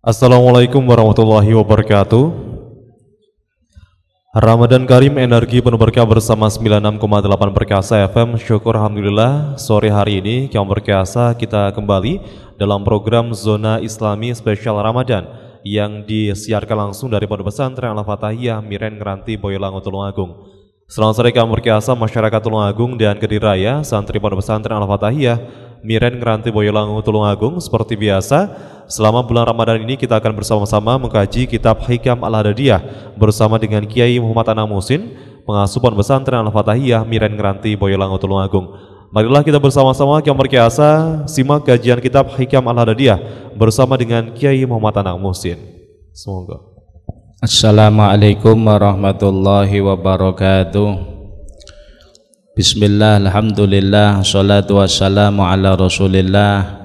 Assalamualaikum warahmatullahi wabarakatuh. Ramadan Karim, energi penuh berkah bersama 96,8 Perkasa FM. Syukur alhamdulillah, sore hari ini kaum berkasa kita kembali dalam program Zona Islami Spesial Ramadan yang disiarkan langsung dari Pondok Pesantren Al-Fatahiyah Miren Ngeranti Boyolali Tulungagung. Selamat sore kaum berkasa masyarakat Tulungagung dan Kediri Raya, santri Pondok Pesantren Al-Fatahiyah Miren Ngeranti Boyolali Tulungagung. Seperti biasa, selama bulan Ramadan ini kita akan bersama-sama mengkaji kitab Hikam Al-Hadadiyah bersama dengan Kiai Muhammad Anang Musin, pengasuh Pondok Pesantren Al-Fatahiyah Miren Ngeranti Boyolali Tulungagung. Marilah kita bersama-sama kaum berkasa simak kajian kitab Hikam Al-Hadadiyah bersama dengan Kiai Muhammad Anang Musin. Semoga. Assalamualaikum warahmatullahi wabarakatuh. Bismillah, alhamdulillah, salatu wassalamu ala rasulillah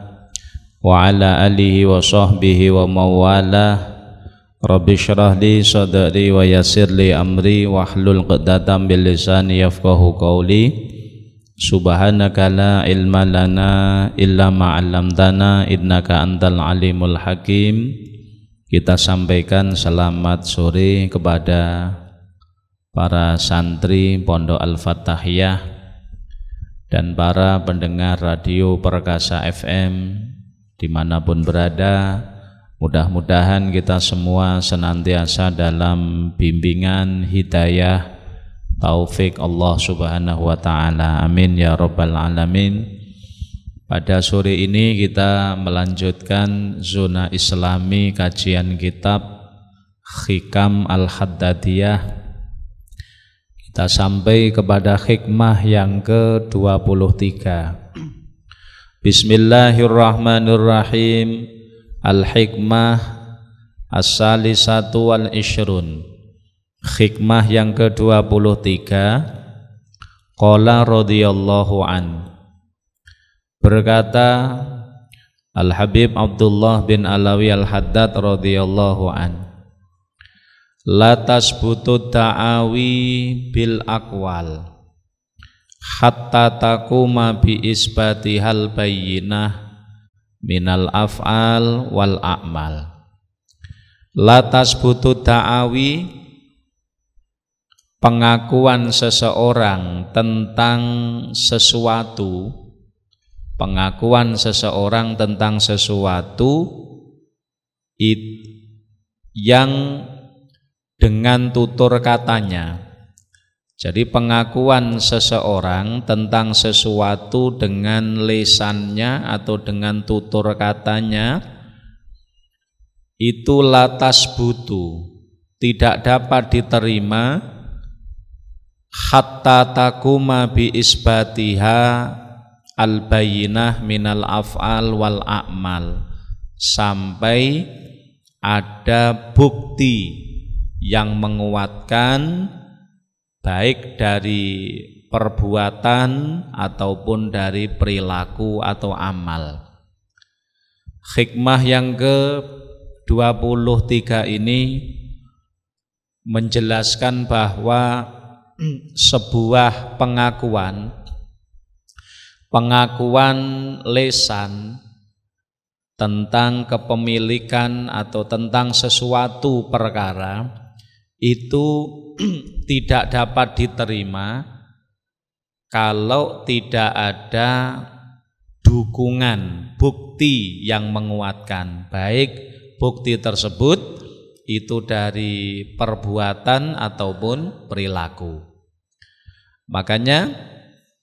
wa ala alihi wa sahbihi wa mawalah. Rabbi syrah li sadri wa yassir li amri wahlul 'uqdatam min lisani yafqahu qawli. Subhanaka la ilma lana illa ma 'allamtana innaka antal alimul hakim. Kita sampaikan selamat sore kepada para santri Pondok Al-Fatahiyah dan para pendengar radio Perkasa FM dimanapun berada. Mudah-mudahan kita semua senantiasa dalam bimbingan hidayah taufik Allah Subhanahu wa ta'ala. Amin ya rabbal alamin. Pada sore ini kita melanjutkan zona islami kajian kitab Hikam Al-Hadadiyah. Kita sampai kepada hikmah yang ke-23. Bismillahirrahmanirrahim. Al-hikmah as-salisatu wal-ishrun. Hikmah yang ke-23. Qala radhiyallahu an. Berkata Al-Habib Abdullah bin Alawi Al-Haddad radhiyallahu an, la tasbutu ta'awi bil aqwal hatta takuma bi isbatihal bayyinah minal af'al wal a'mal. La tasbutu ta'awi, pengakuan seseorang tentang sesuatu, pengakuan seseorang tentang sesuatu yang dengan tutur katanya. Jadi pengakuan seseorang tentang sesuatu dengan lisannya atau dengan tutur katanya itu latas butuh, tidak dapat diterima hatta takuma bi isbatiha al-bayyinah minal af'al wal a'mal, sampai ada bukti yang menguatkan baik dari perbuatan ataupun dari perilaku atau amal. Hikmah yang ke-23 ini menjelaskan bahwa sebuah pengakuan lisan tentang kepemilikan atau tentang sesuatu perkara itu tidak dapat diterima kalau tidak ada dukungan, bukti yang menguatkan, baik bukti tersebut itu dari perbuatan ataupun perilaku. Makanya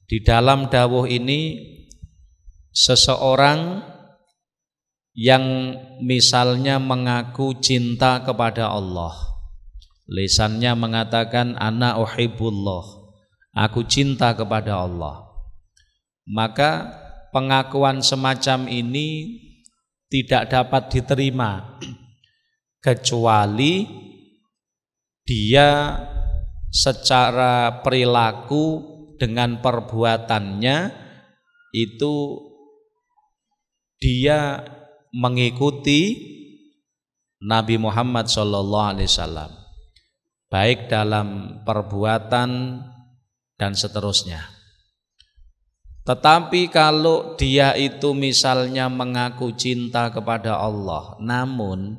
di dalam dawuh ini, seseorang yang misalnya mengaku cinta kepada Allah, lisannya mengatakan ana uhibbullah, aku cinta kepada Allah, maka pengakuan semacam ini tidak dapat diterima kecuali dia secara perilaku dengan perbuatannya itu dia mengikuti Nabi Muhammad SAW, baik dalam perbuatan dan seterusnya. Tetapi kalau dia itu misalnya mengaku cinta kepada Allah, namun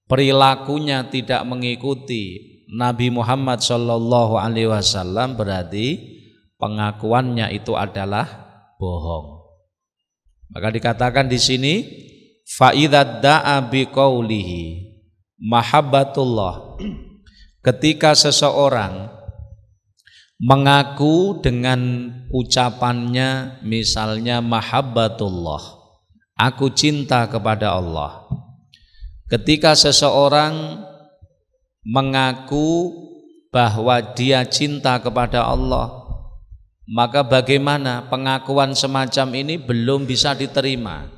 perilakunya tidak mengikuti Nabi Muhammad Shallallahu Alaihi Wasallam, berarti pengakuannya itu adalah bohong. Maka dikatakan di sini, fa idza da'a biqaulihi mahabbatullah, ketika seseorang mengaku dengan ucapannya misalnya mahabbatullah, aku cinta kepada Allah. Ketika seseorang mengaku bahwa dia cinta kepada Allah, maka bagaimana pengakuan semacam ini belum bisa diterima.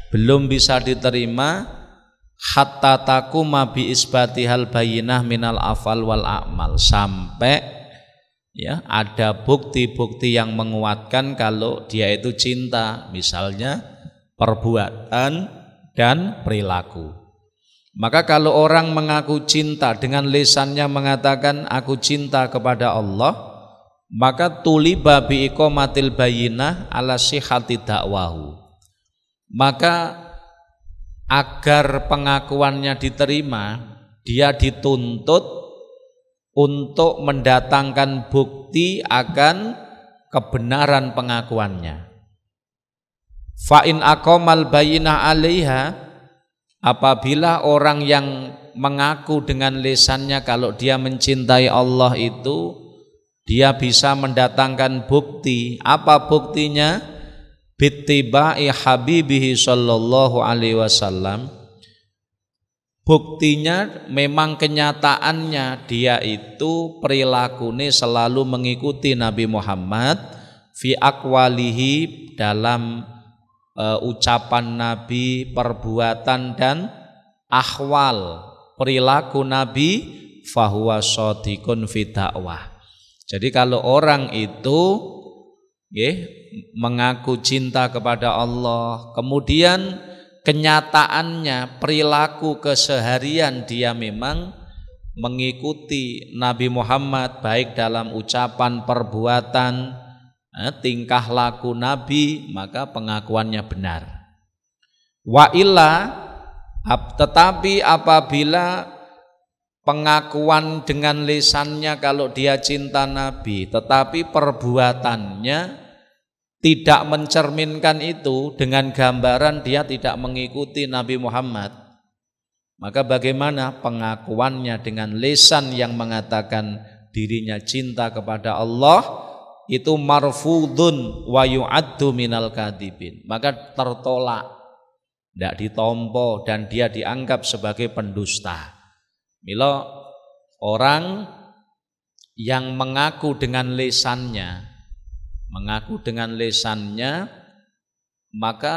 Belum bisa diterima hatta takuma bi isbatihal bayyinah minal afal wal a'mal, sampai ya ada bukti-bukti yang menguatkan kalau dia itu cinta, misalnya perbuatan dan perilaku. Maka kalau orang mengaku cinta dengan lisannya mengatakan aku cinta kepada Allah, maka tuliba bi iqamatil bayyinah ala sihhati dakwahu. Maka agar pengakuannya diterima, dia dituntut untuk mendatangkan bukti akan kebenaran pengakuannya. Fa in aqamal bayyinah 'alaiha, apabila orang yang mengaku dengan lisannya kalau dia mencintai Allah itu, dia bisa mendatangkan bukti. Apa buktinya? Bittiba'i habibihi sallallahu alaihi wasallam. Buktinya memang kenyataannya dia itu perilakunya selalu mengikuti Nabi Muhammad fi aqwalihi, dalam ucapan Nabi, perbuatan dan ahwal perilaku Nabi, fahuwa shadiqun fi dakwah. Jadi kalau orang itu mengaku cinta kepada Allah, kemudian kenyataannya perilaku keseharian dia memang mengikuti Nabi Muhammad baik dalam ucapan, perbuatan, tingkah laku Nabi, maka pengakuannya benar. Wa illa, tetapi apabila pengakuan dengan lisannya kalau dia cinta Nabi, tetapi perbuatannya tidak mencerminkan itu, dengan gambaran dia tidak mengikuti Nabi Muhammad, maka bagaimana pengakuannya dengan lisan yang mengatakan dirinya cinta kepada Allah itu marfudun wa yu'addu minal kadhibin, maka tertolak, tidak ditompo, dan dia dianggap sebagai pendusta. Mila orang yang mengaku dengan lisannya, maka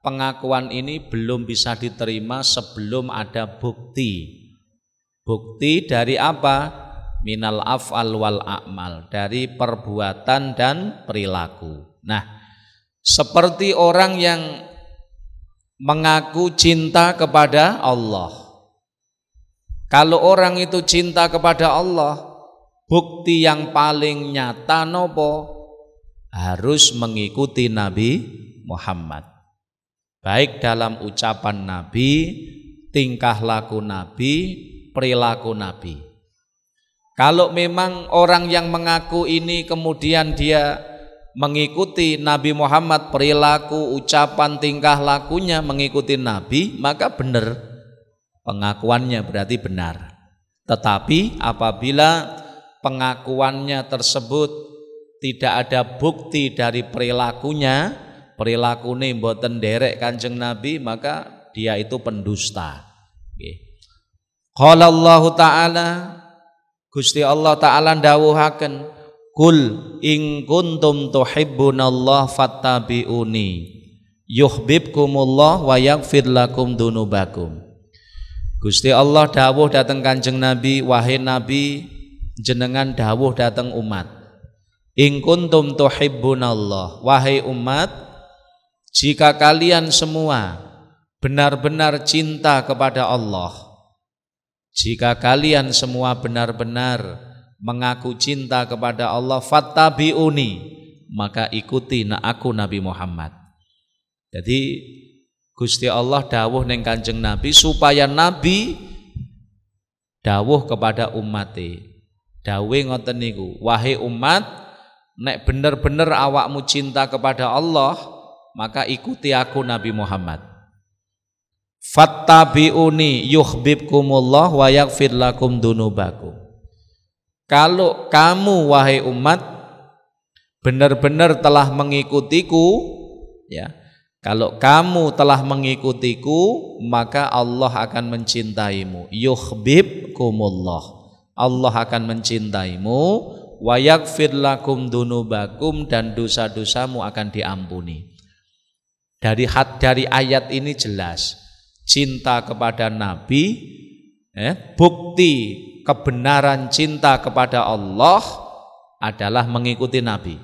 pengakuan ini belum bisa diterima sebelum ada bukti. Bukti dari apa? Minal af'al wal a'mal, dari perbuatan dan perilaku. Nah, seperti orang yang mengaku cinta kepada Allah. Kalau orang itu cinta kepada Allah, bukti yang paling nyata nopo? Harus mengikuti Nabi Muhammad. Baik dalam ucapan Nabi, tingkah laku Nabi, perilaku Nabi. Kalau memang orang yang mengaku ini kemudian dia mengikuti Nabi Muhammad, perilaku, ucapan, tingkah lakunya mengikuti Nabi, maka benar, pengakuannya berarti benar. Tetapi apabila pengakuannya tersebut tidak ada bukti dari perilakunya, perilakunya mboten derek Kanjeng Nabi, maka dia itu pendusta. Qala Allah Ta'ala, Gusti Allah Ta'ala ndawuhaken, kul in kuntum tuhibbunallah fattabi'uni yuhibbukumullah wa yaghfir lakum dunubakum. Gusti Allah dawuh dateng Kanjeng Nabi, wahai Nabi, jenengan dawuh dateng umat, in kuntum tuhibbunallah, wahai umat, jika kalian semua benar-benar cinta kepada Allah, jika kalian semua benar-benar mengaku cinta kepada Allah, fattabi'uni, maka ikuti aku Nabi Muhammad. Jadi Gusti Allah dawuh ning Kanjeng Nabi supaya Nabi dawuh kepada ummate. Dawuhe ngoten niku, wahai umat, nek bener-bener awakmu cinta kepada Allah, maka ikuti aku Nabi Muhammad. Fattabi'uni yuhibbukumullah wa yaghfir lakum dunubakum. Kalau kamu wahai umat benar-benar telah mengikutiku, ya, kalau kamu telah mengikutiku, maka Allah akan mencintaimu. Yuhibbukumullah, Allah akan mencintaimu. Wa yaghfir lakum dunubakum, dan dosa-dosamu akan diampuni. Dari ayat ini jelas cinta kepada Nabi, bukti kebenaran cinta kepada Allah adalah mengikuti Nabi.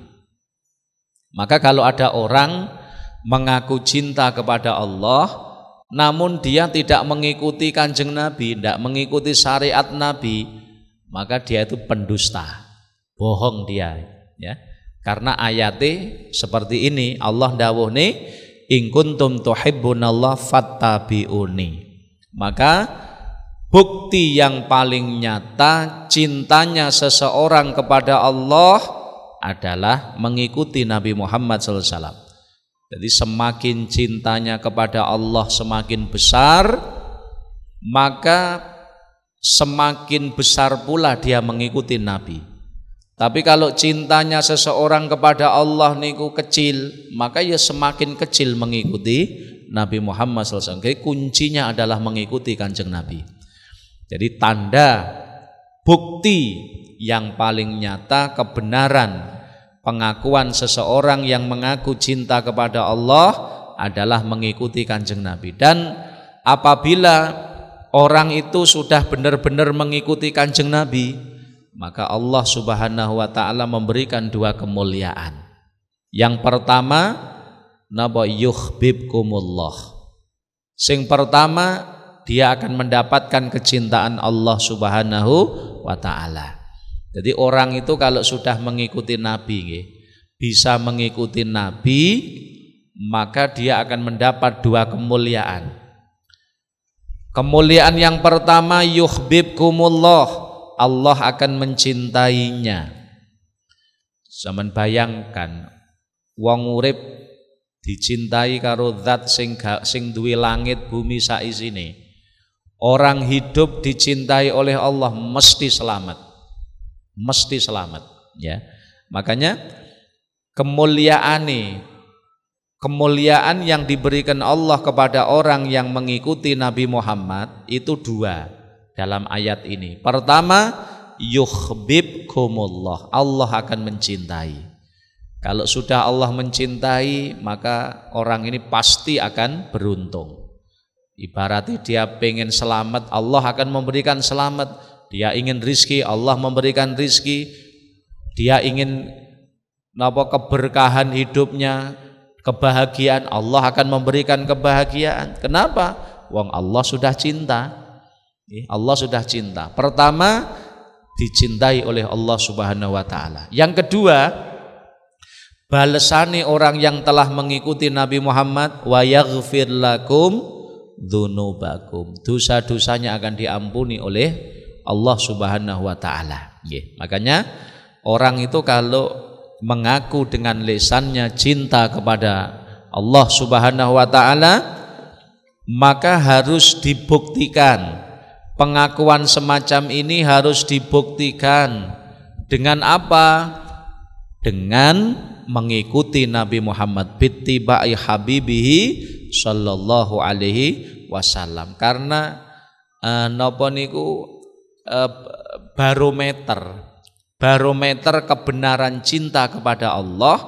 Maka kalau ada orang mengaku cinta kepada Allah, namun dia tidak mengikuti Kanjeng Nabi, tidak mengikuti syariat Nabi, maka dia itu pendusta, bohong dia, ya. Karena ayatnya seperti ini, Allah dawuh nih, in kuntum tuhibbunallah fattabi'uni. Maka bukti yang paling nyata cintanya seseorang kepada Allah adalah mengikuti Nabi Muhammad SAW. Jadi semakin cintanya kepada Allah semakin besar, maka semakin besar pula dia mengikuti Nabi. Tapi kalau cintanya seseorang kepada Allah niku kecil, maka ya semakin kecil mengikuti Nabi Muhammad SAW. Jadi kuncinya adalah mengikuti Kanjeng Nabi. Jadi tanda bukti yang paling nyata kebenaran pengakuan seseorang yang mengaku cinta kepada Allah adalah mengikuti Kanjeng Nabi. Dan apabila orang itu sudah benar-benar mengikuti Kanjeng Nabi, maka Allah Subhanahu wa taala memberikan dua kemuliaan. Yang pertama, napa yuhibbukumullah. Sing pertama, dia akan mendapatkan kecintaan Allah Subhanahu wa taala. Jadi orang itu kalau sudah mengikuti Nabi, bisa mengikuti Nabi, maka dia akan mendapat dua kemuliaan. Kemuliaan yang pertama, yuhibbukumullah, Allah akan mencintainya. Zaman bayangkan wong urip dicintai karo zat sing duwe langit bumi saisine. Orang hidup dicintai oleh Allah mesti selamat. Mesti selamat, ya. Makanya kemuliaan yang diberikan Allah kepada orang yang mengikuti Nabi Muhammad itu dua dalam ayat ini. Pertama, yuhibbukumullah, Allah akan mencintai. Kalau sudah Allah mencintai, maka orang ini pasti akan beruntung. Ibaratnya dia pengen selamat, Allah akan memberikan selamat. Dia ingin rizki, Allah memberikan rizki. Dia ingin keberkahan hidupnya, kebahagiaan, Allah akan memberikan kebahagiaan. Kenapa? Wong Allah sudah cinta. Allah sudah cinta. Pertama, dicintai oleh Allah Subhanahu wa taala. Yang kedua, balesane orang yang telah mengikuti Nabi Muhammad, wa yaghfir lakum dzunubakum. Dosa-dosanya akan diampuni oleh Allah Subhanahu wa taala. Makanya orang itu kalau mengaku dengan lisannya cinta kepada Allah Subhanahu wa taala, maka harus dibuktikan. Pengakuan semacam ini harus dibuktikan dengan apa? Dengan mengikuti Nabi Muhammad, bittiba'i habibihi sallallahu alaihi wasallam. Karena napa niku barometer kebenaran cinta kepada Allah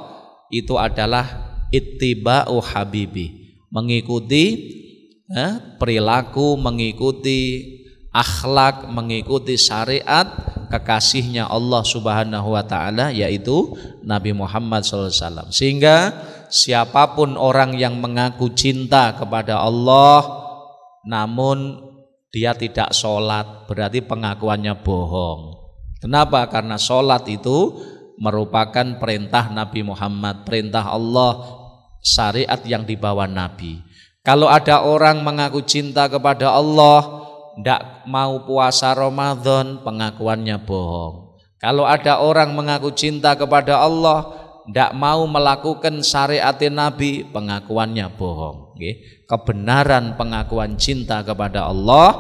itu adalah ittiba'u habibi, mengikuti perilaku, mengikuti akhlak, mengikuti syariat kekasihnya Allah Subhanahu wa taala, yaitu Nabi Muhammad SAW. Sehingga siapapun orang yang mengaku cinta kepada Allah namun dia tidak sholat, berarti pengakuannya bohong. Kenapa? Karena sholat itu merupakan perintah Nabi Muhammad, perintah Allah, syariat yang dibawa Nabi. Kalau ada orang mengaku cinta kepada Allah, tidak mau puasa Ramadan, pengakuannya bohong. Kalau ada orang mengaku cinta kepada Allah, tidak mau melakukan syariat Nabi, pengakuannya bohong. Kebenaran pengakuan cinta kepada Allah,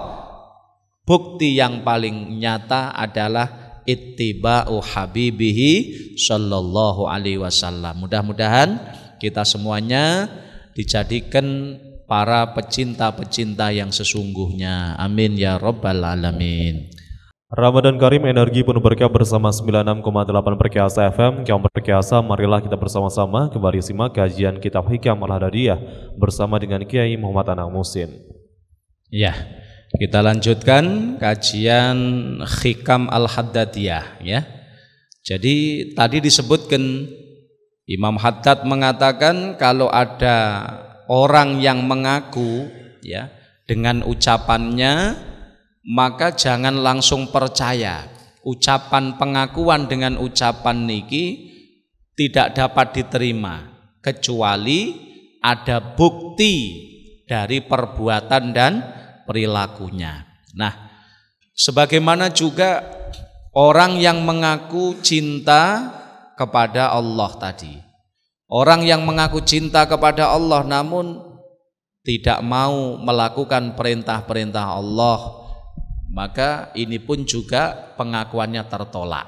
bukti yang paling nyata adalah ittiba'u habibihi sallallahu alaihi wasallam. Mudah-mudahan kita semuanya dijadikan para pecinta-pecinta yang sesungguhnya. Amin ya rabbal alamin. Ramadan Karim, energi penuh berkah bersama 96,8 Perkasa FM. Kaum Perkasa, marilah kita bersama-sama kembali simak kajian kitab Hikam Al-Hadadiyah bersama dengan Kiai Muhammad Anang Musin. Ya, kita lanjutkan kajian Hikam Al-Hadadiyah ya. Jadi tadi disebutkan Imam Haddad mengatakan kalau ada orang yang mengaku ya dengan ucapannya, maka jangan langsung percaya. Ucapan pengakuan dengan ucapan niki tidak dapat diterima kecuali ada bukti dari perbuatan dan perilakunya. Nah, sebagaimana juga orang yang mengaku cinta kepada Allah tadi. Orang yang mengaku cinta kepada Allah namun tidak mau melakukan perintah-perintah Allah, maka ini pun juga pengakuannya tertolak.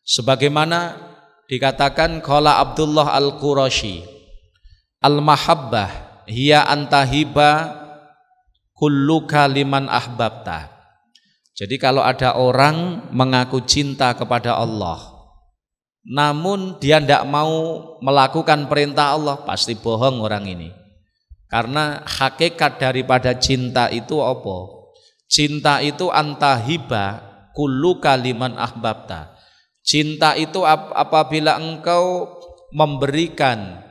Sebagaimana dikatakan qala Abdullah Al-Qurashi, al-mahabbah hiya antahiba kulluka liman ahbabta. Jadi kalau ada orang mengaku cinta kepada Allah namun dia tidak mau melakukan perintah Allah, pasti bohong orang ini. Karena hakikat daripada cinta itu apa? Cinta itu antahiba kullu kaliman ahbabta. Cinta itu apabila engkau memberikan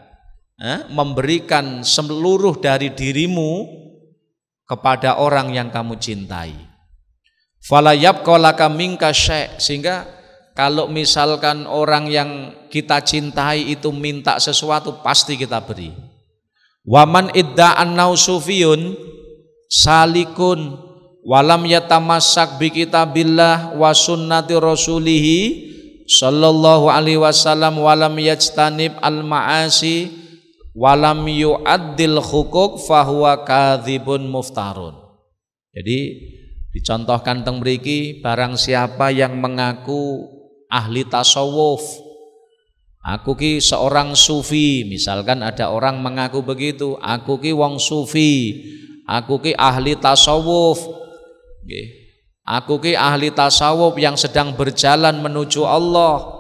seluruh dari dirimu kepada orang yang kamu cintai. Fala yabqa laka minka syai', sehingga kalau misalkan orang yang kita cintai itu minta sesuatu, pasti kita beri. Waman idda'an nausufiyun salikun walam yatamassak bi kitabillah wa sunnati rasulihi sallallahu alaihi wasallam walam yajtanib al ma'asi walam yu'addil hukuk fahuwa kadzibun muftarun. Jadi dicontohkan teng mriki, barang siapa yang mengaku ahli tasawuf, aku ki seorang sufi, misalkan ada orang mengaku begitu, aku ki wong sufi, aku ki ahli tasawuf, aku ki ahli tasawuf yang sedang berjalan menuju Allah.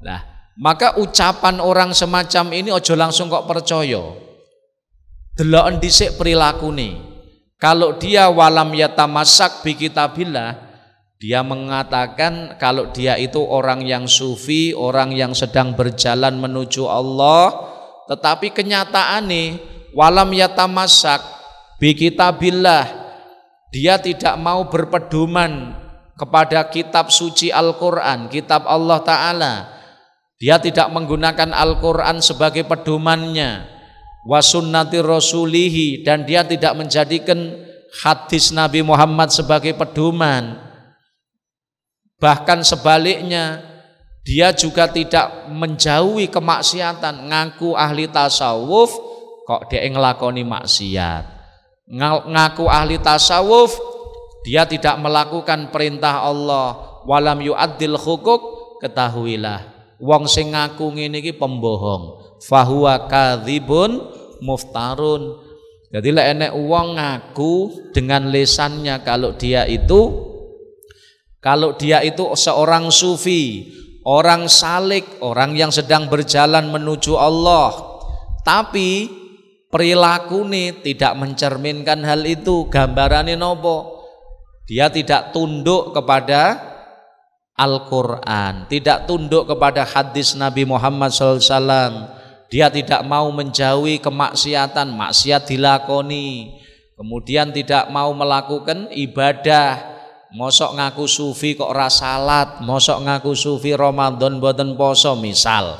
Nah, maka ucapan orang semacam ini ojo langsung kok percaya, deloken dhisik prilakune. Kalau dia walam yatamassak bi kitabillah, dia mengatakan kalau dia itu orang yang sufi, orang yang sedang berjalan menuju Allah, tetapi kenyataannya walam yatamassak bi kitabillah, dia tidak mau berpedoman kepada kitab suci Al-Quran, kitab Allah Ta'ala. Dia tidak menggunakan Al-Quran sebagai pedomannya, wa sunnati rasulihi, dan dia tidak menjadikan hadis Nabi Muhammad sebagai pedoman. Bahkan sebaliknya, dia juga tidak menjauhi kemaksiatan. Ngaku ahli tasawuf kok dia ngelakoni maksiat. Ngaku ahli tasawuf, dia tidak melakukan perintah Allah. Walam yu'addil hukuk, ketahuilah wong sing ngaku ngene iki pembohong. Fahuwa kadzibun muftarun. Jadi lek enek wong ngaku dengan lisannya kalau dia itu seorang sufi, orang salik, orang yang sedang berjalan menuju Allah, tapi perilakunya tidak mencerminkan hal itu, gambarannya nopo? Dia tidak tunduk kepada Al-Quran, tidak tunduk kepada hadis Nabi Muhammad SAW. Dia tidak mau menjauhi kemaksiatan, maksiat dilakoni, kemudian tidak mau melakukan ibadah. Mosok ngaku sufi kok ora salat, mosok ngaku sufi Ramadan boten poso misal.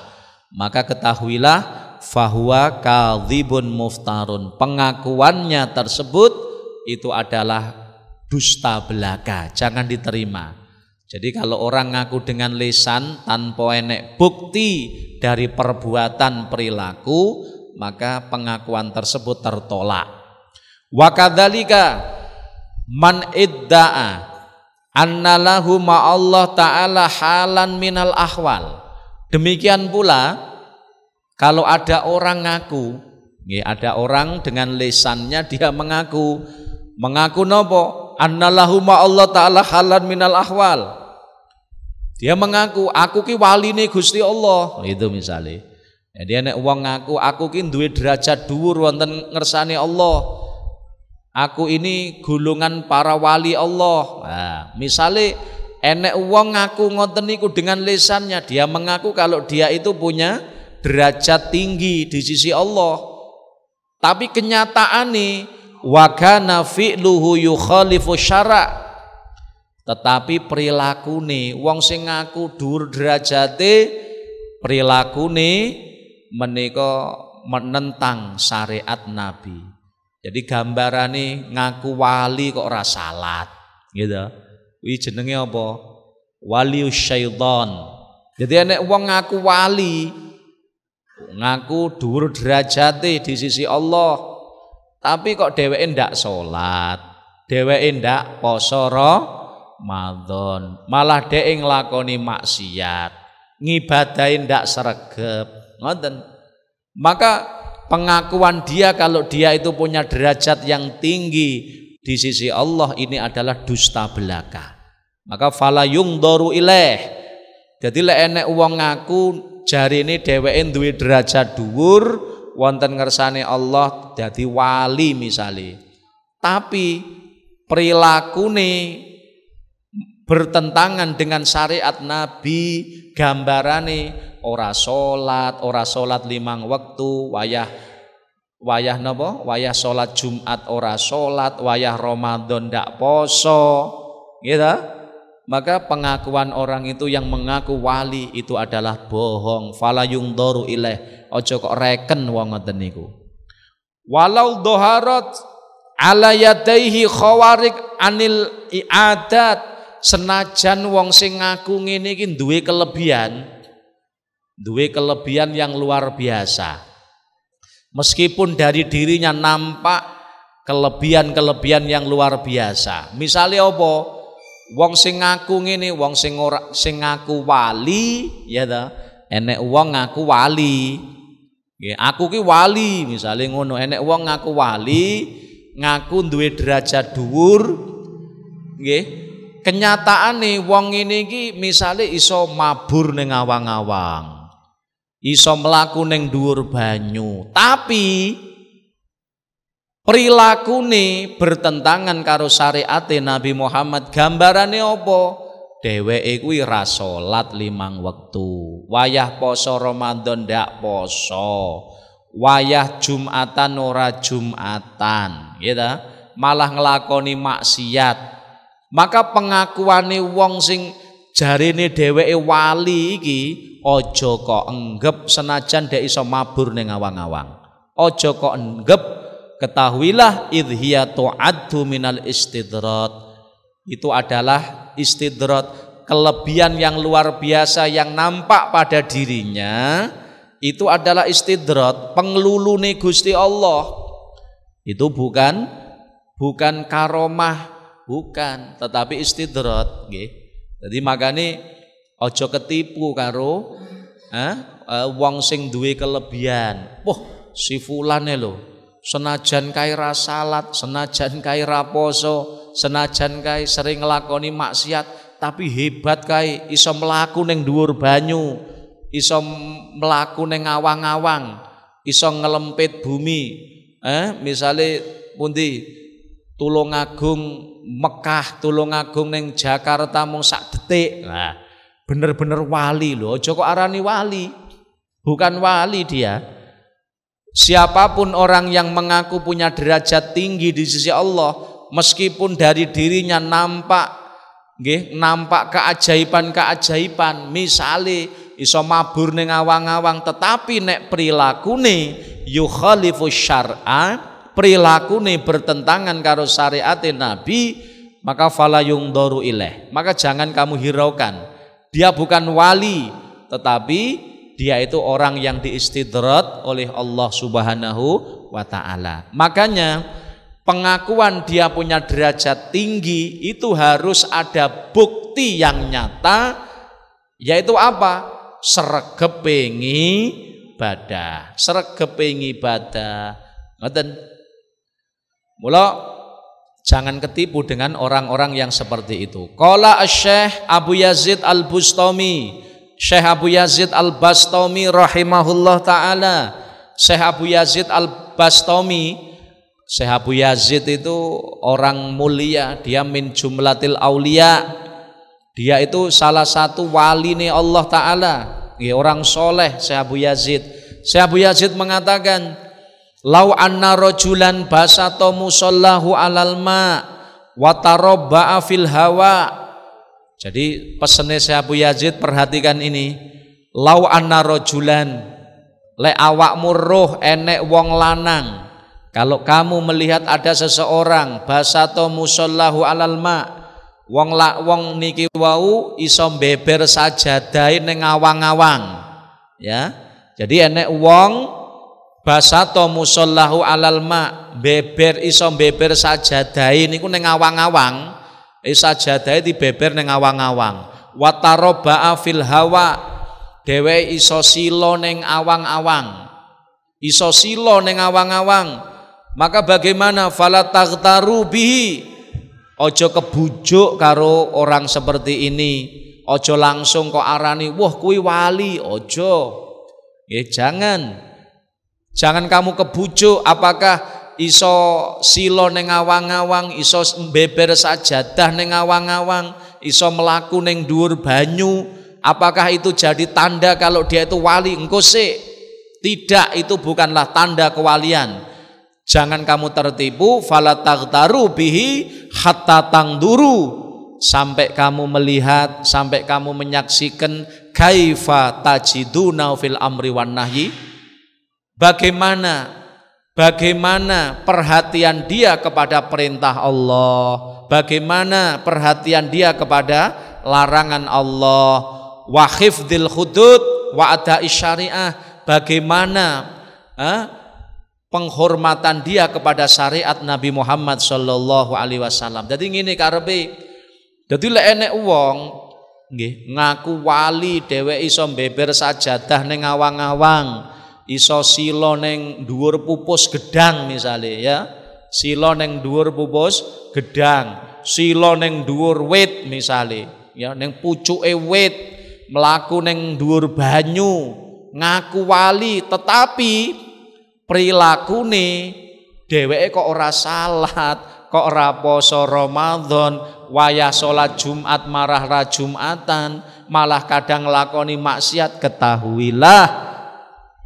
Maka ketahuilah fahuwa kadzibun muftarun. Pengakuannya tersebut itu adalah dusta belaka, jangan diterima. Jadi kalau orang ngaku dengan lisan tanpa enek bukti dari perbuatan perilaku, maka pengakuan tersebut tertolak. Wa kadzalika man idda'a annalahu ma'allah ta'ala halan minal ahwal. Demikian pula kalau ada orang ngaku, ada orang dengan lisannya dia mengaku nopo? Annalahu ma'allah ta'ala halan minal ahwal. Dia mengaku, aku ki waline Gusti Allah. Itu misalnya. Jadi nek wong ngaku, aku ki duwe derajat dhuwur wonten ngersane Allah. Aku ini golongan para wali Allah. Nah, misalnya enek wong ngaku ngoten niku dengan lisannya, dia mengaku kalau dia itu punya derajat tinggi di sisi Allah. Tapi kenyataane wa kana fi'luhu yukhalifu syara'. Tetapi perilakune wong sing ngaku dhuwur derajate, perilakune menika menentang syariat Nabi. Jadi gambarane ngaku wali kok ora salat, gitu. Kuwi jenenge apa? Walius syaitan. Jadi nek wong ngaku wali, ngaku dhuwur derajate di sisi Allah, tapi kok dheweke ndak salat, dheweke ndak poso Ramadan, malah dheweke nglakoni maksiat, ngibadahi ndak sregep, ngoten. Maka pengakuan dia kalau dia itu punya derajat yang tinggi di sisi Allah ini adalah dusta belaka. Maka fala yungdaru ilaih. Jadi lek enek wong ngaku jarine dheweke duwe derajat dhuwur wonten ngersane Allah dadi wali misale. Tapi perilakune bertentangan dengan syariat Nabi, gambarane ora salat 5 wektu, wayah napa? Wayah salat Jumat ora salat, wayah Ramadan ndak poso, gitu. Maka pengakuan orang itu yang mengaku wali itu adalah bohong. Fala yungdaru ilaih, aja kok reken wong ngoten niku. Walau dhaharat ala yadaihi khawarik anil i'adat, senajan wong sing ngaku ngene iki duwe kelebihan yang luar biasa. Meskipun dari dirinya nampak kelebihan yang luar biasa. Misalnya apa? Wong sing ngaku ngene, wong sing ngaku wali, ya ta? Enek wong ngaku wali. Nggih, aku ki wali, misalnya ngono. Enek wong ngaku wali, ngaku duwe derajat dhuwur. Nggih. Kenyataane wong ngene iki misale iso mabur ning awang-awang. Iso mlaku ning dhuwur banyu, tapi perilakune bertentangan karo syariat Nabi Muhammad. Gambarane apa? Dheweke kuwi ra salat 5 wektu. Wayah poso Ramadan ndak poso. Wayah Jumatan ora Jumatan, gitu. Malah nglakoni maksiat. Maka pengakuane wong sing jarine dheweke wali iki aja kok enggep senajan dhek iso mabur ning awang-awang. Aja kok enggep, ketahuilah idhiya tu'addu minal istidrat. Itu adalah istidrat, kelebihan yang luar biasa yang nampak pada dirinya. Itu adalah istidrat, penglulune Gusti Allah. Itu bukan karomah, bukan, tetapi istidrat, nggih. Jadi makane aja ketipu karo wong sing duwe kelebihan. Wah, si fulane lho, senajan kae ra salat, senajan kae ra poso, senajan kae sering nglakoni maksiat, tapi hebat kae iso mlaku ning dhuwur banyu, iso mlaku ning awang-awang, iso ngelempit bumi. Misale pundi? Tulungagung Mekah, Tulungagung ning Jakarta mung sak detik. Nah, bener-bener wali lho. Aja kok arani wali. Bukan wali dia. Siapapun orang yang mengaku punya derajat tinggi di sisi Allah, meskipun dari dirinya nampak keajaiban-keajaiban, misale iso mabur ning awang-awang, tetapi nek prilakune yukhalifu syar'a, prilakune bertentangan karo syariat Nabi, maka fala yungdaru ilaih, maka jangan kamu hiraukan. Dia bukan wali, tetapi dia itu orang yang diistidrat oleh Allah Subhanahu wa ta'ala. Makanya pengakuan dia punya derajat tinggi itu harus ada bukti yang nyata, yaitu apa? Sregeping ibadah, sregeping ibadah. Ngoten. Mula jangan ketipu dengan orang-orang yang seperti itu. Qala Asy-Syaikh Abu Yazid Al-Bustami, Syekh Abu Yazid Al-Bastami rahimahullah taala. Syekh Abu Yazid Al-Bastami, Syekh Abu Yazid itu orang mulia, dia min jumlatil aulia. Dia itu salah satu wali nih Allah Ta'ala, orang soleh Syekh Abu Yazid. Syekh Abu Yazid mengatakan, lau anna rojulan basato musallahu alal ma wa tarabba'a fil hawa. Jadi pesannya Syekh Abu Yazid, perhatikan ini. Lau anna rojulan, le awakmu roh enek wong lanang, kalau kamu melihat ada seseorang basato musallahu alal ma, wong niki wau iso beber sajadah ning awang-awang, ya. Jadi enek wong basato musallahu alal ma, iso beber sajadah niku ning awang-awang, sajadah dibeber ning awang-awang. Wa tarabba'a fil hawa, dhewe iso sila ning awang-awang, iso sila ning awang-awang. Maka bagaimana? Fala taghtaru bihi, ojo kebujuk karo orang seperti ini, ojo langsung kok arani wah kuwi wali, ojo. Jangan kamu kebujuk. Apakah iso silo ning awang-awang, iso beber sajadah ning awang-awang, iso melaku ning dhuwur banyu, apakah itu jadi tanda kalau dia itu wali? Engko sik. Tidak, itu bukanlah tanda kewalian. Jangan kamu tertipu. Fala taghtaru bihi hatta tangduru, sampai kamu melihat, sampai kamu menyaksikan kaifa tajiduna fil amri wan nahyi, bagaimana perhatian dia kepada perintah Allah, bagaimana perhatian dia kepada larangan Allah, wa hifdzil hudud wa ada'i syariah, bagaimana penghormatan dia kepada syariat Nabi Muhammad sallallahu alaihi wasallam. Jadi ngene karepe, dadi lek enek wong nggih ngaku wali, dheweke iso beber sajadah ning awang-awang, iso sila ning dhuwur pupus gedang misale, ya. Sila ning dhuwur pupus gedang, sila ning dhuwur wit misale, ya, ning pucuke wit, mlaku ning dhuwur banyu, ngaku wali, tetapi prilakune dheweke kok ora salat, kok ora poso Ramadan, wayah salat Jumat marah ra Jumatan, malah kadang nglakoni maksiat, ketahuilah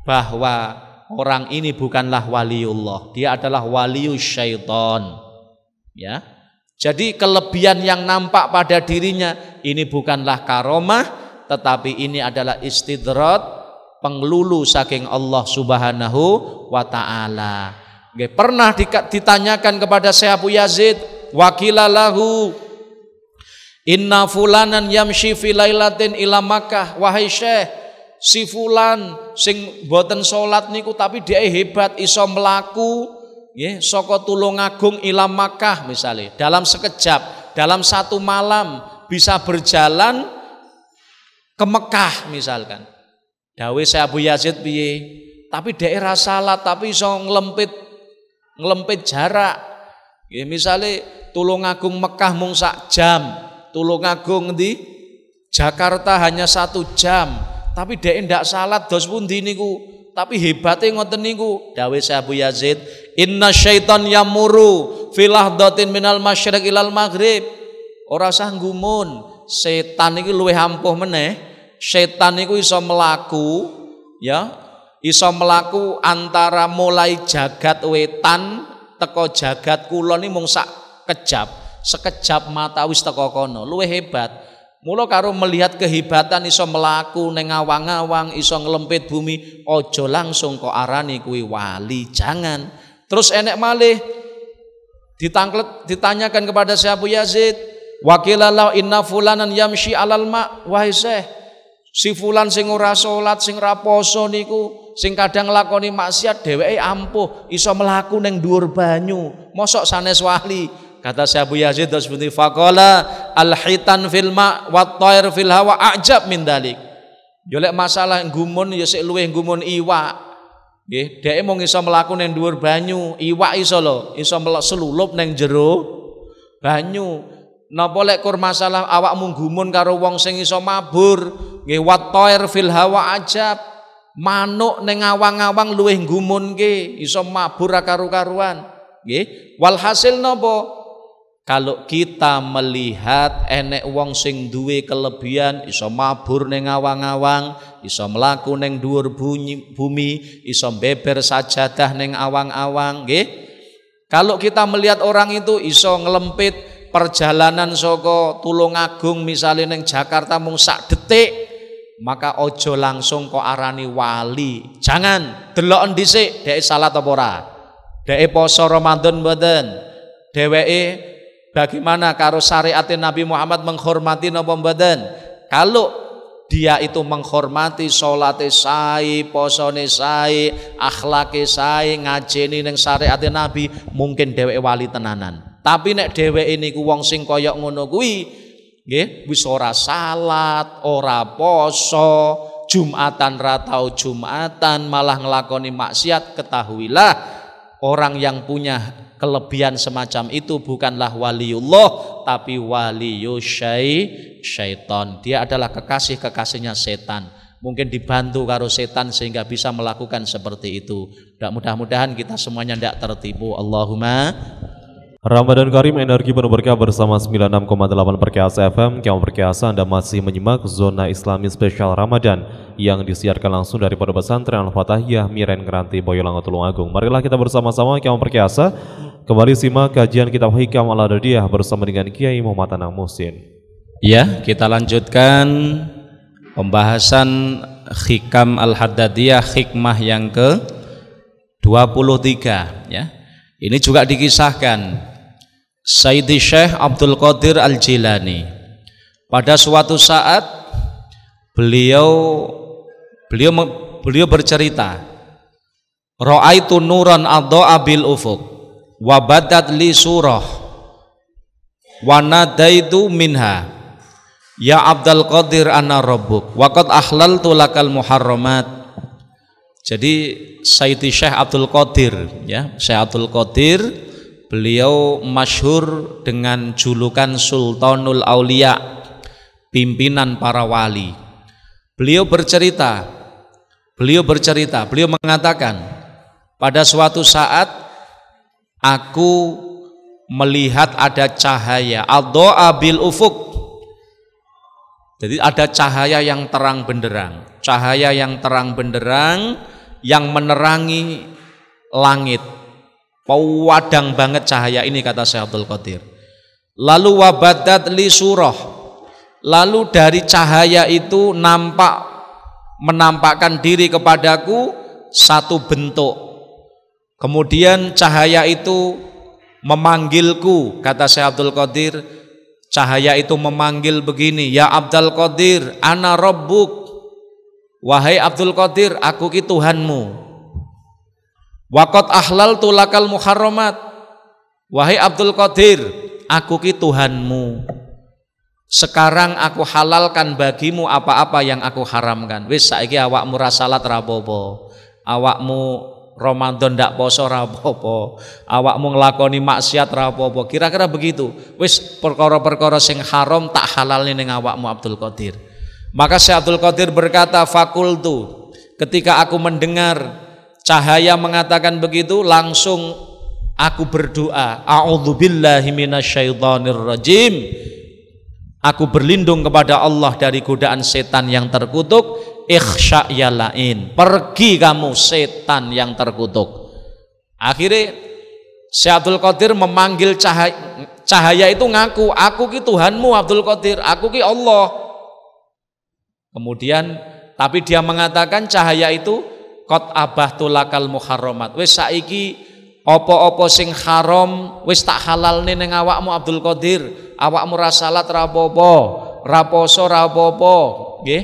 bahwa orang ini bukanlah waliullah, dia adalah walius syaitan, ya. Jadi kelebihan yang nampak pada dirinya ini bukanlah karomah, tetapi ini adalah istidrat, penglulu saking Allah Subhanahu wa ta'ala. Pernah ditanyakan kepada Syekh Abu Yazid, wakilalahu inna fulanan yamshi fi lailatin ila Makkah, wahai Syekh, si fulan sing boten salat niku tapi dia hebat, iso mlaku nggih saka Tulungagung ila Makkah misalnya, dalam sekejap, dalam satu malam bisa berjalan ke Mekah misalkan. Dawe Syekh Abu Yazid piye? Tapi daerah salat tapi iso nglempit jarak. Nggih, misale Tulungagung Mekah mung sak jam, Tulungagung di Jakarta hanya 1 jam, tapi dhek ndak salat dos pundi niku? Tapi hebate ngoten niku. Dawe Syekh Abu Yazid, inna syaitan yamuru fil lahdatin minal masyriq ilal maghrib. Ora usah nggumun, setan iki luwih ampuh meneh. Setan itu iso melaku, ya, iso melaku antara mulai jagat wetan teko jagat kulon ini mung sak kejap, sekejap mata wis teko kono, luwih hebat. Mula karo melihat kehebatan iso melaku ning awang-awang, iso nglempit bumi, ojo langsung kok arani kuwi wali, jangan. Terus enek malih ditanyakan kepada Syekh Abu Yazid, wakilalau inna fulanan yamshi alal ma, wahai Syekh, si fulan sing ora salat, sing ra poso niku, sing kadang nglakoni maksiat dheweke ampuh iso mlaku ning dhuwur banyu, mosok sanes wali. Kata Syekh Abu Yazid seperti faqala al-hitan fil ma wa thair fil hawa ajab min dalik. Yo lek masalah gumun ya sik luwih gumun iwak. Nggih, dhek mung iso mlaku ning dhuwur banyu, iwak iso lho, iso selulup ning jero banyu. Napa lek kur masalah awakmu gumun karo wong sing iso mabur, nggih wa thair fil hawa ajab. Manuk ning awang-awang luwih gumunke, iso mabur karu-karuan. Nggih, walhasil napa? Kalau kita melihat enek wong sing duwe kelebihan iso mabur ning awang-awang, iso mlaku ning dhuwur bumi, iso beber sajadah ning awang-awang, nggih. Kalau kita melihat orang itu iso nglempit perjalanan saka Tulungagung misalnya ning Jakarta mung sak detik, maka ojo langsung kok arani wali. Jangan, deloken dhisik dhek salat apa ora. Dhek poso Ramadan mboten. Dheweke bagaimana karo syariat Nabi Muhammad menghormati napa mboten? Kalau dia itu menghormati salate sae, posone sae, akhlake sae, ngajeni ning syariat Nabi, mungkin dheweke wali tenanan. Tapi nek dheweke niku wong sing kaya ngono kuwi, nggih, wis ora salat, ora poso, Jumatan ra tau Jumatan, malah nglakoni maksiat, ketahuilah orang yang punya kelebihan semacam itu bukanlah waliullah tapi waliyu syaitan. Dia adalah kekasih-kekasihnya setan. Mungkin dibantu karo setan sehingga bisa melakukan seperti itu. Mudah-mudahan kita semuanya tidak tertipu. Allahumma. Ramadan Karim, energi penuh berkah bersama 96,8 Perkasa FM. Kamu Perkasa, Anda masih menyimak Zona Islami Spesial Ramadan yang disiarkan langsung dari Pondok Pesantren Al-Fatahiyah Miren Keranti Boyolali Tulungagung. Marilah kita bersama-sama kamu Perkasa kembali simak kajian kitab Hikam Al-Hadadiyah bersama dengan Kiai Muhammad Anang Muhsin. Ya, kita lanjutkan pembahasan Hikam Al-Hadadiyah, hikmah yang ke-23 ya. Ini juga dikisahkan Sayyidi Syekh Abdul Qadir Al-Jilani. Pada suatu saat beliau bercerita, ra'aitu nuran adha'a bil ufuq wa badat li surah wa nadaitu minha ya Abdul Qadir ana rabbuk wa qad ahlaltu lakal muharramat. Jadi Sayyidi Syekh Abdul Qadir ya, Syekh Abdul Qadir beliau masyhur dengan julukan Sultanul Aulia, pimpinan para wali. Beliau mengatakan, pada suatu saat aku melihat ada cahaya adha'a bil ufuq. Jadi ada cahaya yang terang benderang, yang menerangi langit. Pawadang banget cahaya ini, kata Syekh Abdul Qadir. Lalu wabadat li surah, lalu dari cahaya itu menampakkan diri kepadaku satu bentuk. Kemudian cahaya itu memanggilku, kata Syekh Abdul Qadir. Cahaya itu memanggil begini, ya Abdul Qadir ana rabbuk, wahai Abdul Qadir, aku ki Tuhanmu. Waqad ahlaltu lakal muharramat, wahai Abdul Qadir, aku ki Tuhanmu. Sekarang aku halalkan bagimu apa-apa yang aku haramkan. Wis saiki awakmu ra salat ra apa-apa, awakmu Ramadan ndak poso ra apa-apa, awakmu nglakoni maksiat ra apa-apa. Kira-kira begitu. Wis perkara-perkara sing haram tak halalne ning awakmu Abdul Qadir. Maka Syekh Abdul Qadir berkata, fakultu, ketika aku mendengar cahaya mengatakan begitu, langsung aku berdoa, a'udzubillahi minasyaitonirrajim. Aku berlindung kepada Allah dari godaan setan yang terkutuk. Ikhsya ya la'in, pergi kamu setan yang terkutuk. Akhirnya Syekh Abdul Qadir memanggil cahaya itu ngaku, aku ki Tuhanmu Abdul Qadir, aku ki Allah. Kemudian tapi dia mengatakan cahaya itu qad abahtu lakal muharramat. Wis saiki apa-apa sing haram wis tak halalne ning awakmu Abdul Qadir. Awakmu ra salat ra apa-apa, ra poso ra apa-apa, nggih.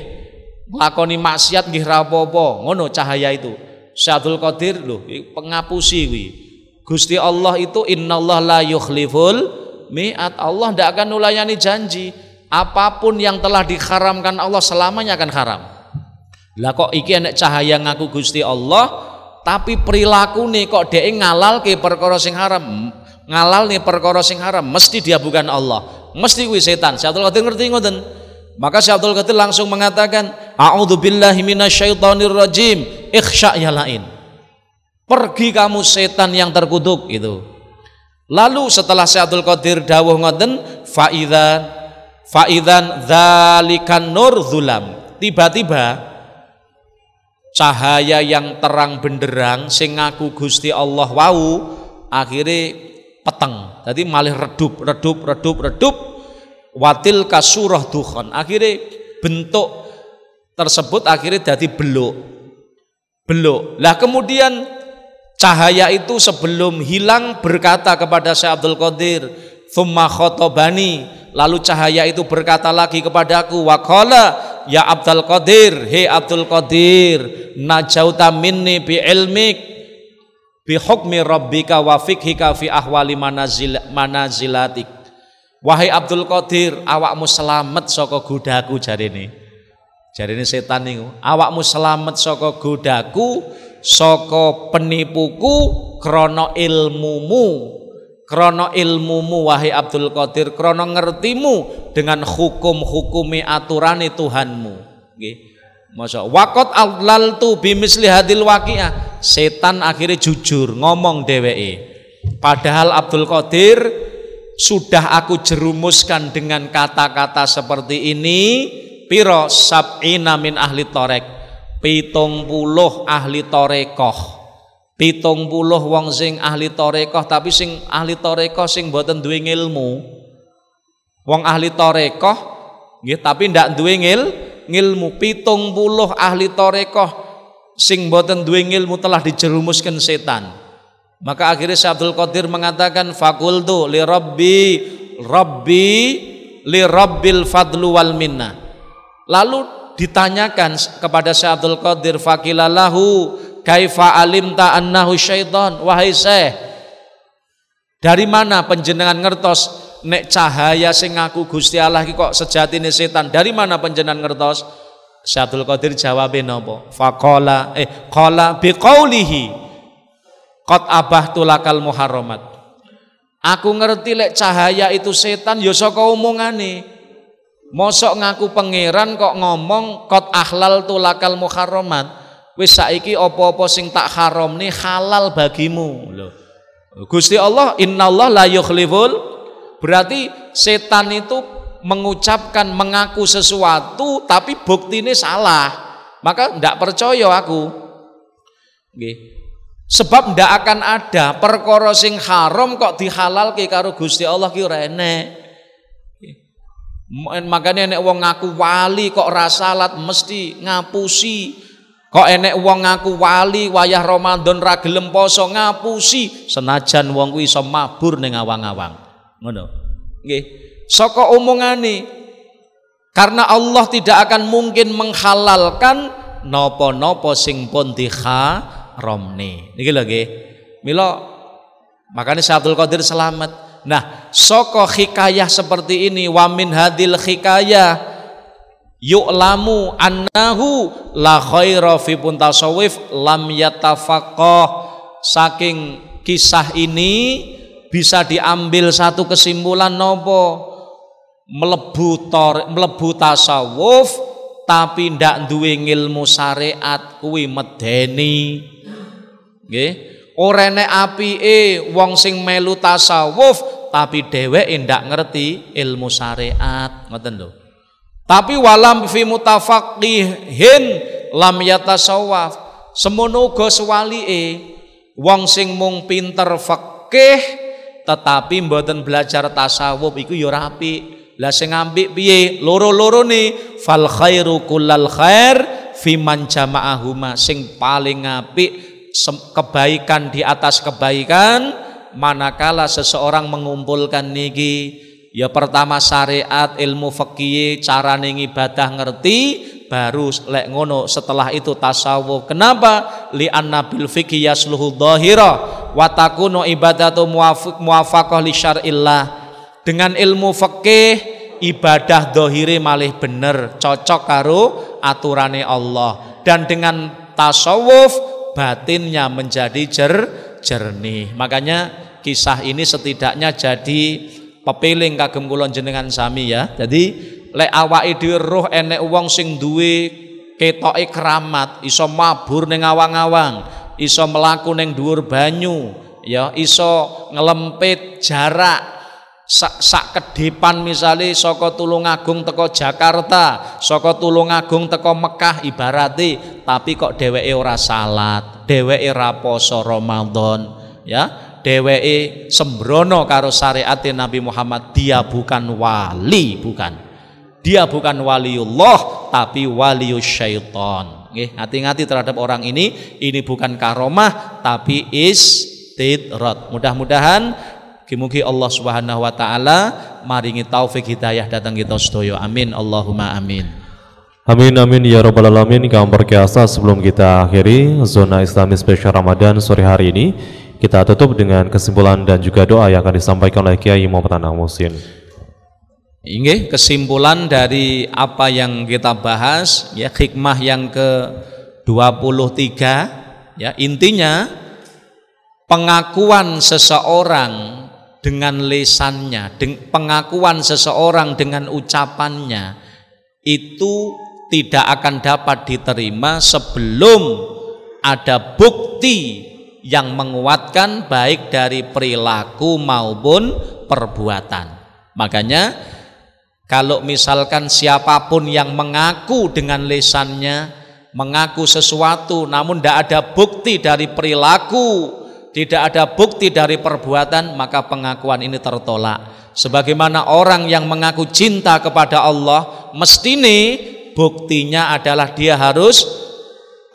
Lakoni maksiat nggih ra apa-apa. Ngono cahaya itu. Syekh Abdul Qadir lho, pengapusi kuwi. Gusti Allah itu innallaha la yukhliful mi'at. Allah tidak akan nulayani janji. Apapun yang telah diharamkan Allah selamanya akan haram. Lah kok iki enek cahaya ngaku Gusti Allah, tapi perilaku nih kok dhek ngalal ke perkara sing haram. Ngalal nih perkara sing haram, mesti dia bukan Allah. Mesti kuwi setan. Syekh Abdul Qadir ngerti ngoten. Maka Syekh Abdul Qadir langsung mengatakan, "A'udzubillahi minasyaitonir rajim, ikhsya ya lain." Pergi kamu setan yang terkutuk itu. Lalu setelah Syekh Abdul Qadir dawuh ngoten, faidan dzalikan nur zulam. Tiba-tiba cahaya yang terang benderang sing ngaku Gusti Allah wau akhirnya peteng. Jadi malih redup watil kasurah dukhan. Akhirnya bentuk tersebut akhirnya jadi beluk. Lah kemudian cahaya itu sebelum hilang berkata kepada Syekh Abdul Qadir, "Tsumma khotobani." Lalu cahaya itu berkata lagi kepadaku, "Waqala ya Abdul Qadir, he Abdul Qadir, najauta minni bi ilmik bi hukmi rabbika wa fiqhika fi ahwali manazilatik." Wahai Abdul Qadir, awakmu selamat saka godaku jarene. Jarene setan niku, awakmu selamat saka godaku, saka penipuku krana ilmumu. Krana ilmumu wahai Abdul Qadir, krana ngertimu dengan hukum-hukumi aturane Tuhanmu. Nggih. Masya waqat adlaltu bimisli hadil waqi'ah. Setan akhirnya jujur ngomong dheweke. Padahal Abdul Qadir sudah aku jerumuskan dengan kata-kata seperti ini. Piro sab'ina min ahli torek, 70 ahli torekoh, 70 wong sing ahli torekoh, tapi sing ahli torekoh sing mboten duwe ilmu. Wong ahli torekoh nggih tapi ndak duwe ilmu. 70 ahli torekoh sing mboten duwe ilmu telah dijerumuskan setan. Maka akhirnya Syekh Abdul Qadir mengatakan, fakultu li rabbil fadlu wal minna. Lalu ditanyakan kepada Syekh Abdul Qadir, fakilalahu kaifa alimta annahu syaitan. Wahai Syekh, dari mana panjenengan ngertos nek cahaya sing ngaku Gusti Allah iki kok sejatine setan? Dari mana panjenengan ngertos? Syekh Abdul Qadir jawabe napa? Faqala qala biqaulihi qad abahtu lakal muharramat. Aku ngerti lek cahaya itu setan ya saka omongane. Mosok ngaku pangeran kok ngomong qad ahlaltu lakal muharramat. Wis saiki apa-apa sing tak haramne halal bagimu. Lho. Gusti Allah innallaha la yukhliful. Berarti setan itu mengucapkan mengaku sesuatu tapi buktine salah. Maka ndak percaya aku. Nggih. Sebab ndak akan ada perkara sing haram kok dihalalke karo Gusti Allah ki ora enek. Makanya nek wong ngaku wali kok ora salat mesti ngapusi. Kok enek wong ngaku wali wayah Ramadan ra gelem poso ngapusi senajan wong kuwi iso mabur ning awang-awang. Ngono. Nggih. Saka omongane karena Allah tidak akan mungkin menghalalkan napa-napa sing pun diharamne. Niki lho nggih. Mila makanya Syekh Abdul Qadir selamat. Nah, saka hikayah seperti ini wa min hadil hikayah yu'lamu annahu la khaira fi puntasawif lam yatafaqqah. Saking kisah ini bisa diambil satu kesimpulan nopo? Mlebu tasawuf tapi ndak duwe ilmu syariat kuwi medeni. Nggih. Ora enek apike wong sing melu tasawuf tapi dheweke ndak ngerti ilmu syariat, ngoten lho. Tapi walam fi mutafaqihin lam yatasawwaf. Semono uga sewalike wong sing mung pinter fikih tetapi mboten belajar tasawuf iku ya ora apik. Lah sing apik piye? Loro-lorone fal khairu kullal khair fiman jama'ahuma, sing paling apik kebaikan di atas kebaikan manakala seseorang mengumpulkan niki. Ya pertama syariat, ilmu fikih, cara ibadah ngerti, baru lek ngono setelah itu tasawuf. Kenapa? Li anna bil fikhi yasluhu dhahira wa takunu ibadatu muwafaqah li syar'illah. Dengan ilmu fikih ibadah dhahire malih bener, cocok karo aturane Allah, dan dengan tasawuf batinnya menjadi jernih. Makanya kisah ini setidaknya jadi pepiling kagem kula jenengan sami ya. Jadi lek awake dhewe roh enek wong sing duwe ketoke keramat, iso mabur ning awang-awang, iso mlaku ning dhuwur banyu, ya iso ngelempit jarak sak kedepan, misale saka Tulungagung teko Jakarta, saka Tulungagung teko Mekah ibarate, tapi kok dheweke ora salat, dheweke ora poso Ramadan, ya. Dheweke sembrono karo syariat Nabi Muhammad, dia bukan wali, bukan. Dia bukan waliullah, tapi walius syaitan. Nggih, hati-hati terhadap orang ini bukan karomah tapi istidrat. Mudah-mudahan mugi Allah Subhanahu wa taala maringi taufik hidayah datang kita sedaya. Amin Allahumma amin. Amin amin ya rabbal alamin. Kaum berkiasa, sebelum kita akhiri zona Islami spesial Ramadan sore hari ini, kita tutup dengan kesimpulan dan juga doa yang akan disampaikan oleh Kiai Muhammad Anang Muhsin. Ini kesimpulan dari apa yang kita bahas, ya, hikmah yang ke-23, ya, intinya pengakuan seseorang dengan lisannya, pengakuan seseorang dengan ucapannya itu tidak akan dapat diterima sebelum ada bukti yang menguatkan baik dari perilaku maupun perbuatan. Makanya kalau misalkan siapapun yang mengaku dengan lisannya, mengaku sesuatu namun tidak ada bukti dari perilaku, tidak ada bukti dari perbuatan, maka pengakuan ini tertolak. Sebagaimana orang yang mengaku cinta kepada Allah, mestine buktinya adalah dia harus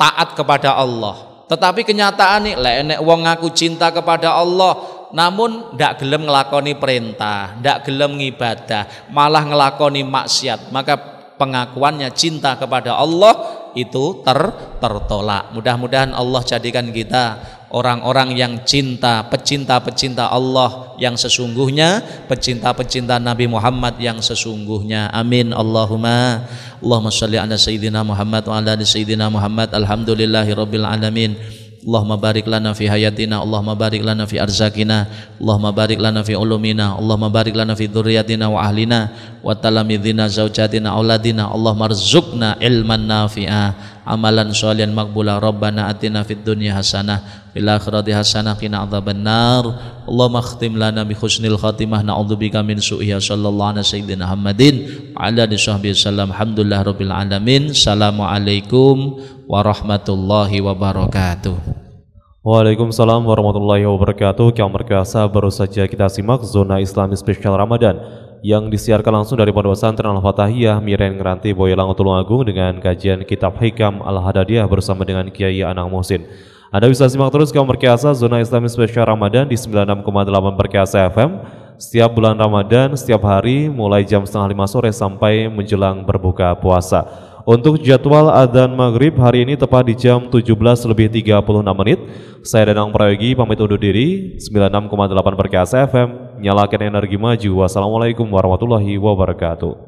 taat kepada Allah. Tetapi kenyataan lek enek wong ngaku cinta kepada Allah namun ndak gelem nglakoni perintah, ndak gelem ngibadah, malah nglakoni maksiat, maka pengakuannya cinta kepada Allah itu tertolak. Mudah-mudahan Allah jadikan kita orang-orang yang cinta, pecinta-pecinta Allah yang sesungguhnya, pecinta-pecinta Nabi Muhammad yang sesungguhnya. Amin Allahumma sholli ala sayyidina Muhammad wa ala ali sayyidina Muhammad. Alhamdulillahirabbil alamin. Allahumma barik lana fi hayatina, Allahumma barik lana fi arzakina, Allahumma barik lana fi ulumina, Allahumma barik lana fi dzurriyyatina wa ahlina wa talamidina zaujatina auladina. Allahumma rzuqna ilman nafi'a, amalan sholihan maqbula. Rabbana atina fid dunya hasanah fil akhirati hasanah qina adzabannar. Allahumma khtim lana bi husnil khatimah, na'udzubika min su'iha. Sallallahu alaihi sayyidina Muhammadin wa ala alihi washabbihi wasallam. Alhamdulillahirabbil alamin. Assalamualaikum warahmatullahi wabarakatuh. Waalaikumsalam warahmatullahi wabarakatuh. Yang berkuasa, baru saja kita simak zona Islami spesial Ramadan yang disiarkan langsung dari Pondok Pesantren Al-Fatahiyah Miren Ngeranti Boyolali Tulungagung dengan kajian Kitab Hikam Al-Hadadiyah bersama dengan Kiai Anang Muhsin. Anda bisa simak terus kaum berkiasa zona Islami spesial Ramadan di 96,8 Berkiasa FM setiap bulan Ramadan, setiap hari mulai jam 4:30 sore sampai menjelang berbuka puasa. Untuk jadwal adzan maghrib hari ini tepat di jam 17:36. Saya Danang Prayogi pamit undur diri. 96,8 Berkiasa FM, nyalakan energi maju. Wassalamualaikum warahmatullahi wabarakatuh.